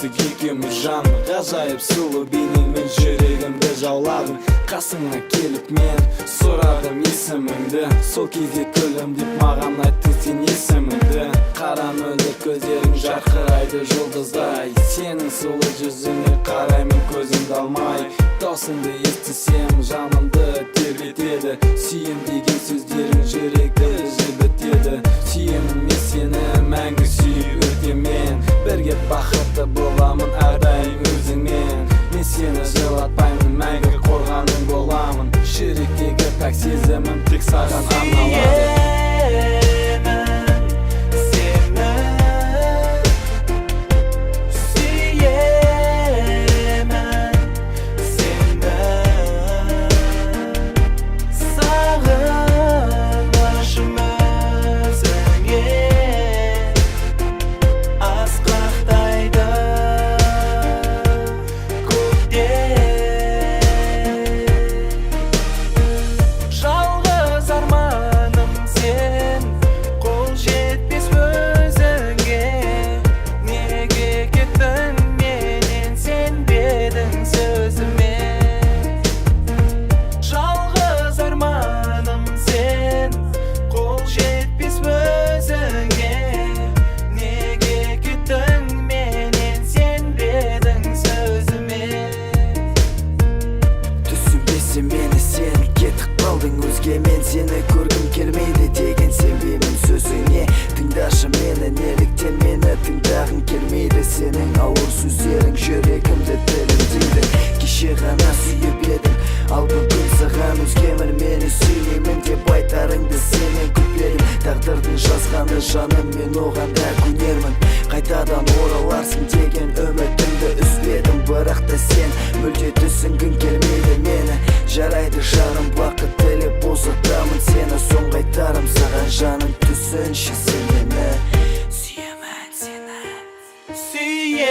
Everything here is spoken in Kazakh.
Естік екеуміз жаным ғажайып сұлу бейнеңмен жүрегімді жауладың. Қасыңа келіп мен сұрадым есіміңді, сол кезде күлімдеп маған айттың сен есіміңді. Қара мөлдір көздерің жарқырайды жұлдыздай, сенің сұлу жүзіңе қараймын көзімді алмай. Даусыңды естісем жанымды тербетеді, сүйем деген сөздерің жүректі жібітеді. Сүйемін мен сені мәңгі сүйіп өтемен, бірге бақытты боламын әрдайым өзіңмен. Мен сені жылатпаймын, мәңгі қорғаның боламын, жүректегі пәк сезімім тек саған арналады. Мен сені көргім келмейді деген сенбеймін сөзіңе. Тыңдашы мені, неліктен мені тыңдағың келмейді? Сенің ауыр сөздерің жүрегімді тілімдейді. Кеше ғана сүйіп едім, ал бүгін саған өзгемін. Мені сүймеймін деп айтарыңды сенен күтпедім. Тағдырдың жазғаны жаным, мен оған да көнермін. Қайтадан ораларсың деген үмітімді үзбедім, бірақ та сен мүлде түсінгің келмейді мені. Жарайды жаным, бақыт тілеп босатамын сені, соң қайтарым саған жаным, түсінші сен мені. Сүйемін сені.